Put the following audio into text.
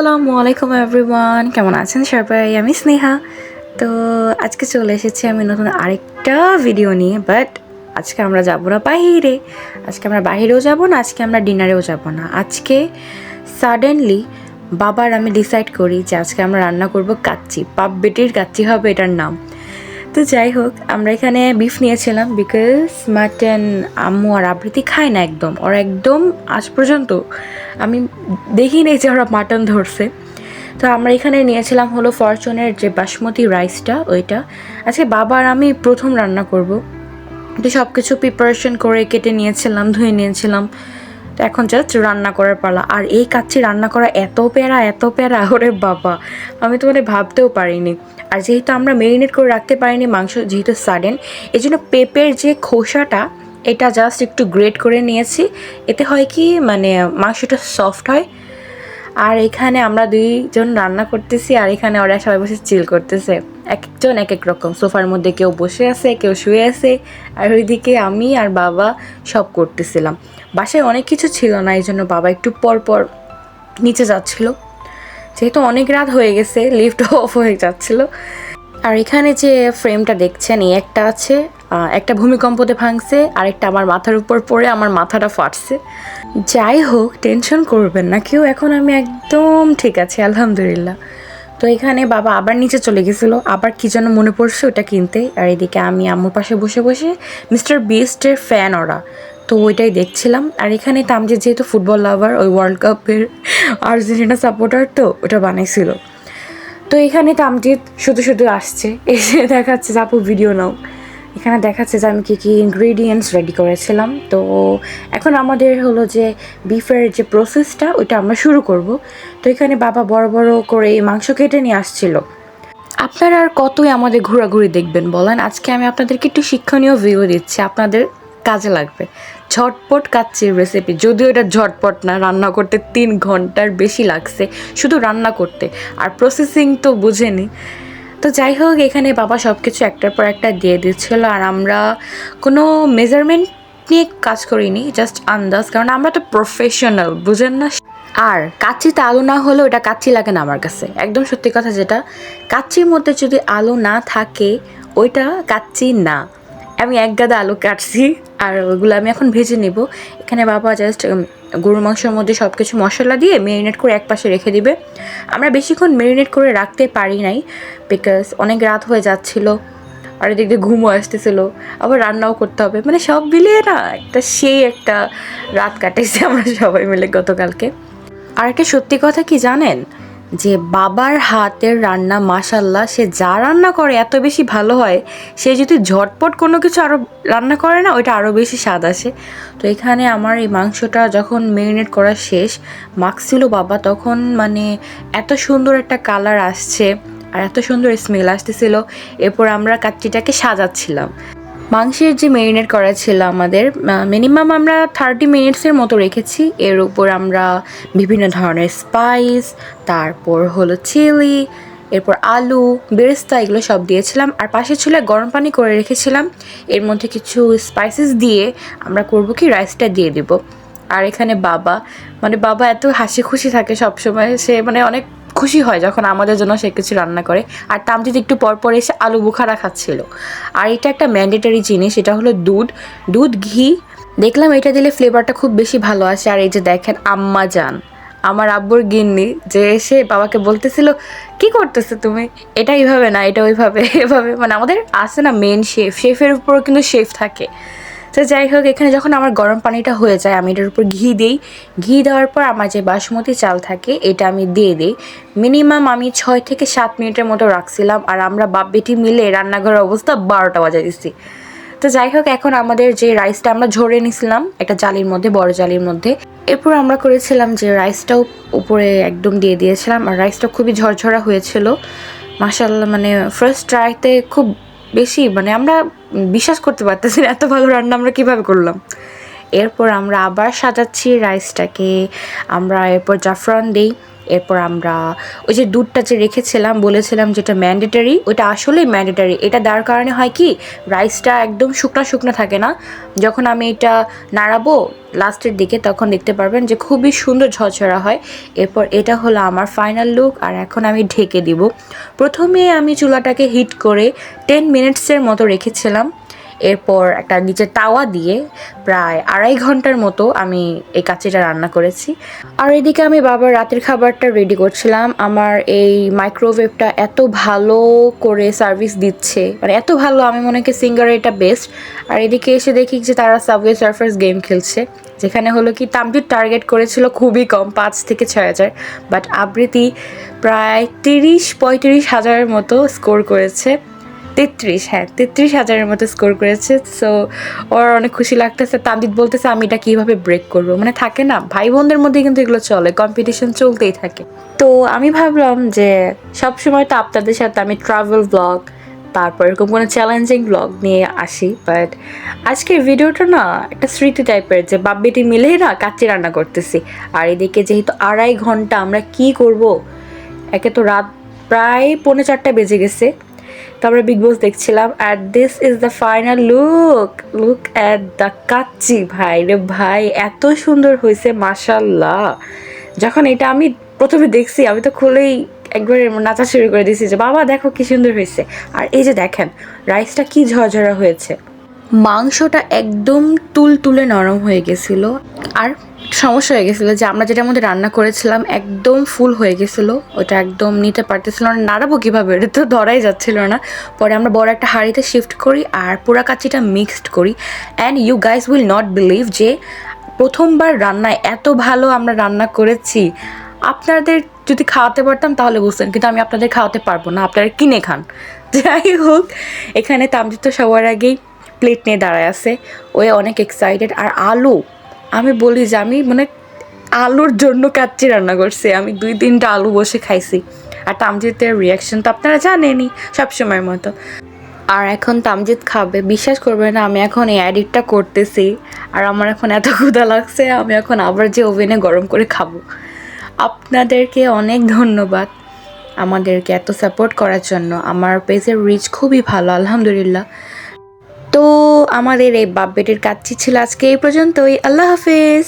আসসালামু আলাইকুম এভরিওয়ান, কেমন আছেন সবাই? আমি স্নেহা। তো আজকে চলে এসেছি আমি নতুন আরেকটা ভিডিও নিয়ে। বাট আজকে আমরা যাব না বাহিরে, আজকে আমরা বাহিরেও যাব না, আজকে আমরা ডিনারেও যাব না। আজকে সাডেনলি বাবার আমি ডিসাইড করি যে আজকে আমরা রান্না করব কাচ্চি, পাপ বেটির কাচ্চি হবে এটার নাম। তো যাই হোক, আমরা এখানে বিফ নিয়েছিলাম বিকজ মাটন আম্মু আর আবৃত্তি খায় না একদম। ওরা একদম আজ পর্যন্ত আমি দেখি নেই যে ওরা মাটন ধরছে। তো আমরা এখানে নিয়েছিলাম হলো ফরচুনের যে বাসমতি রাইসটা, ওইটা আজকে বাবা আর আমি প্রথম রান্না করব। তো সব কিছু প্রিপারেশন করে কেটে নিয়েছিলাম, ধুয়ে নিয়েছিলাম। তো এখন জাস্ট রান্না করার পালা। আর এই কাচ্চি রান্না করা এত প্যারা ওরে বাবা, আমি তো মানে ভাবতেও পারিনি। আর যেহেতু আমরা মেরিনেট করে রাখতে পারিনি মাংস, যেহেতু সাডেন, এই জন্য পেঁপের যে খোসাটা এটা জাস্ট একটু গ্রেট করে নিয়েছি। এতে হয় কি মানে মাংসটা সফট হয়। আর এখানে আমরা দুইজন রান্না করতেছি আর এখানে ওরা সবাই বসে চিল করতেছে, এক একজন এক এক রকম। সোফার মধ্যে কেউ বসে আছে, কেউ শুয়ে আছে, আর ওইদিকে আমি আর বাবা সব করতেছিলাম। বাসায় অনেক কিছু ছিল না, এই জন্য বাবা একটু পর পর নিচে যাচ্ছিল, যেহেতু অনেক রাত হয়ে গেছে, লিফট অফ হয়ে যাচ্ছিল। আর এখানে যে ফ্রেমটা দেখছেন, এই একটা আছে, একটা ভূমিকম্পতে ভাঙছে, আরেকটা আমার মাথার উপর পড়ে আমার মাথাটা ফাটছে। যাই হোক, টেনশন করবেন না কেউ, এখন আমি একদম ঠিক আছে আলহামদুলিল্লাহ। তো এখানে বাবা আবার নিচে চলে গেছিলো, আবার কী যেন মনে পড়ছে ওটা কিনতে। আর এদিকে আমি আম্মুর পাশে বসে বসে মিস্টার বিস্টের ফ্যান ওরা, তো ওইটাই দেখছিলাম। আর এখানে তামজিদ যেহেতু ফুটবল লাভার, ওই ওয়ার্ল্ড কাপের আর্জেন্টিনা সাপোর্টার, তো ওটা বানাইছিল। তো এখানে তামজিদ শুধু শুধু আসছে, এসে দেখাচ্ছে যে আপু ভিডিও নাও। এখানে দেখাচ্ছে যে আমি কী কী ইনগ্রেডিয়েন্টস রেডি করেছিলাম। তো এখন আমাদের হলো যে বিফের যে প্রসেসটা ওইটা আমরা শুরু করব। তো এখানে বাবা বড় বড় করে মাংস কেটে নিয়ে আসছিল। আপনারা আর কতই আমাদের ঘোরাঘুরি দেখবেন বলেন, আজকে আমি আপনাদেরকে একটু শিক্ষণীয় ভিডিও দিচ্ছি, আপনাদের কাজে লাগবে। ঝটপট কাচ্চির রেসিপি, যদিও এটা ঝটপট না, রান্না করতে 3 ঘন্টার বেশি লাগছে শুধু রান্না করতে, আর প্রসেসিং তো বুঝেনি। তো যাই হোক, এখানে বাবা সব কিছু একটার পর একটা দিয়ে দিচ্ছিল, আর আমরা কোনো মেজারমেন্ট নিয়ে কাজ করিনি, জাস্ট আন্দাজ, কারণ আমরা তো প্রফেশনাল, বুঝেন না। আর কাচ্চিতে আলু না হলেও এটা কাচ্চি লাগে না আমার কাছে, একদম সত্যি কথা যেটা। কাচ্চির মধ্যে যদি আলু না থাকে ওইটা কাচ্চি না। আমি এক গাদা আলু কাটছি আর ওগুলো আমি এখন ভেজে নেব। এখানে বাবা জাস্ট গরুর মাংসের মধ্যে সব কিছু মশলা দিয়ে মেরিনেট করে এক পাশে রেখে দিবে। আমরা বেশিক্ষণ মেরিনেট করে রাখতে পারি নাই বিকজ অনেক রাত হয়ে যাচ্ছিলো, আর এদিক দিয়ে ঘুমও আসতেছিলো, আবার রান্নাও করতে হবে, মানে সব মিলিয়ে না একটা রাত কাটাইছি আমরা সবাই মিলে গতকালকে। আর একটা সত্যি কথা কি জানেন, যে বাবার হাতের রান্না মাশাল্লাহ, সে যা রান্না করে এত বেশি ভালো হয়। সে যদি ঝটপট কোনো কিছু আরও রান্না করে না, ওইটা আরও বেশি স্বাদ আসে। তো এখানে আমার এই মাংসটা যখন মেরিনেট করা শেষ মাখছিল বাবা, তখন মানে এত সুন্দর একটা কালার আসছে আর এত সুন্দর স্মেল আসতেছিল। এরপর আমরা কাচ্চিটাকে সাজাচ্ছিলাম। মাংসের যে মেরিনেট করা ছিল আমাদের, মিনিমাম আমরা 30 মিনিটসের মতো রেখেছি। এর উপর আমরা বিভিন্ন ধরনের স্পাইস, তারপর হলো চিলি, এরপর আলু, বেরেস্তা, এগুলো সব দিয়েছিলাম। আর পাশে ছিল গরম পানি করে রেখেছিলাম, এর মধ্যে কিছু স্পাইসেস দিয়ে আমরা করবো কি রাইসটা দিয়ে দেব। আর এখানে বাবা এত হাসি খুশি থাকে সবসময়, সে মানে অনেক খুশি হয় যখন আমাদের জন্য সে কিছু রান্না করে। আর তামজিদ একটু পর এসে আলু বুখারা খাচ্ছিল। আর এটা একটা ম্যান্ডেটরি জিনিস, এটা হলো দুধ ঘি। দেখলাম এটা দিলে ফ্লেভারটা খুব বেশি ভালো আসে। আর এই যে দেখেন আম্মা জান, আমার আব্বুর গিন্নি, যে এসে বাবাকে বলতেছিল কি করতেছে তুমি, এটা এইভাবে না, এটা ওইভাবে এভাবে, মানে আমাদের আছে না মেন শেফের উপরও কিন্তু শেফ থাকে। তো যাই হোক, এখানে যখন আমার গরম পানিটা হয়ে যায় আমি এটার উপর ঘি দিই। ঘি দেওয়ার পর আমার যে বাসমতি চাল থাকে এটা আমি দিয়ে দিই। মিনিমাম আমি 6 থেকে 7 মিনিটের মতো রাখছিলাম। আর আমরা বাপ বেটি মিলে রান্নাঘরের অবস্থা 12টা বাজায় দিচ্ছি। তো যাই হোক, এখন আমাদের যে রাইসটা আমরা ঝরে নিছিলাম একটা জালির মধ্যে, বড় জালির মধ্যে। এরপর আমরা করেছিলাম যে রাইসটাও উপরে একদম দিয়ে দিয়েছিলাম। আর রাইসটা খুবই ঝরঝরা হয়েছিল মাশাআল্লাহ, মানে ফার্স্ট ট্রাইতে খুব বেশি, মানে আমরা বিশ্বাস করতে পারতেছি না এত ভালো রান্না আমরা কীভাবে করলাম। এরপর আমরা আবার সাজাচ্ছি রাইসটাকে, আমরা এরপর জাফরান দিই। এরপর আমরা ওই যে দুধটা যে রেখেছিলাম, বলেছিলাম যেটা ম্যান্ডেটারি, ওটা আসলেই ম্যান্ডেটারি। এটা দেওয়ার কারণে হয় কি, রাইসটা একদম শুকনো শুকনো থাকে না। যখন আমি এটা নাড়াবো লাস্টের দিকে তখন দেখতে পারবেন যে খুবই সুন্দর ঝরঝরা হয়। এরপর এটা হলো আমার ফাইনাল লুক। আর এখন আমি ঢেকে দিব। প্রথমে আমি চুলাটাকে হিট করে 10 মিনিটসের মতো রেখেছিলাম। এরপর একটা নিচে তাওয়া দিয়ে প্রায় 2.5 ঘন্টার মতো আমি এই কাচ্চিটা রান্না করেছি। আর এদিকে আমি বাবার রাতের খাবারটা রেডি করছিলাম। আমার এই মাইক্রোওয়েভটা এত ভালো করে সার্ভিস দিচ্ছে, মানে এত ভালো, আমি মনে করি সিঙ্গারের এটা বেস্ট। আর এদিকে এসে দেখি যে তারা সাবওয়ে সার্ফার্স গেম খেলছে, যেখানে হলো কি তামজিদ টার্গেট করেছিল খুবই কম, 5 থেকে 6 হাজার, বাট আবৃত্তি প্রায় 30-35 হাজারের মতো স্কোর করেছে। 33 হাজারের মতো স্কোর করেছে। সো ওর অনেক খুশি লাগতেছে। তামজিদ বলতেছে আমি এটা কীভাবে ব্রেক করবো, মানে থাকে না ভাই বোনদের মধ্যে কিন্তু এগুলো চলে, কম্পিটিশন চলতেই থাকে। তো আমি ভাবলাম যে সবসময় তো আপনাদের সাথে আমি ট্রাভেল ব্লগ, তারপর এরকম কোনো চ্যালেঞ্জিং ব্লগ নিয়ে আসি, বাট আজকের ভিডিওটা না একটা স্মৃতি টাইপের, যে বাপ বেটি মিলেই না কাচ্চি রান্না করতেছি। আর এদিকে যেহেতু 2.5 ঘন্টা আমরা কি করব, একে তো রাত প্রায় 3:45 বেজে গেছে, তারপরে বিগ বস দেখছিলাম। আর this is the final look at the kacchi. ভাই রে ভাই, এত সুন্দর হয়েছে মাশাল্লাহ। যখন এটা আমি প্রথমে দেখছি আমি তো খুলেই একবারে নাচা শুরু করে দিয়েছি যে বাবা দেখো কি সুন্দর হয়েছে। আর এই যে দেখেন রাইসটা কি ঝরঝরা হয়েছে, মাংসটা একদম তুলতুলে নরম হয়ে গেছিলো। আর সমস্যা হয়ে গেছিলো যে আমরা যেটার মধ্যে রান্না করেছিলাম একদম ফুল হয়ে গেছিলো, ওটা একদম নিতে পারতেছিল না, নাড়াবো কীভাবে, এটা তো ধরাই যাচ্ছিল না। পরে আমরা বড় একটা হাঁড়িতে শিফট করি আর পুরা কাচ্চিটা মিক্সড করি। And you guys will not believe যে প্রথমবার রান্নায় এত ভালো আমরা রান্না করেছি। আপনাদের যদি খাওয়াতে পারতাম তাহলে বুঝতেন, কিন্তু আমি আপনাদের খাওয়াতে পারবো না, আপনারা কিনে খান। যাই হোক, এখানে তামজিদ তো সবার আগেই প্লেট নিয়ে দাঁড়ায় আছে, ওই অনেক এক্সাইটেড। আর আলু, আমি বলি যে আমি মানে আলুর জন্য কাচ্চি রান্না করছি, আমি 2-3টা আলু বসে খাইছি। আর তামজিদের রিয়াকশন তো আপনারা জানেনই সবসময়ের মতো। আর এখন তামজিদ খাবে, বিশ্বাস করবে না আমি এখন এই এডিটটা করতেছি আর আমার এখন এত ক্ষুধা লাগছে, আমি এখন আবার যে ওভেনে গরম করে খাবো। আপনাদেরকে অনেক ধন্যবাদ আমাদেরকে এত সাপোর্ট করার জন্য। আমার পেজের রিচ খুবই ভালো আলহামদুলিল্লাহ। তো আমাদের এই বাপ বেটির কাচ্চি ছিল আজকে এই পর্যন্তই। আল্লাহ হাফেজ।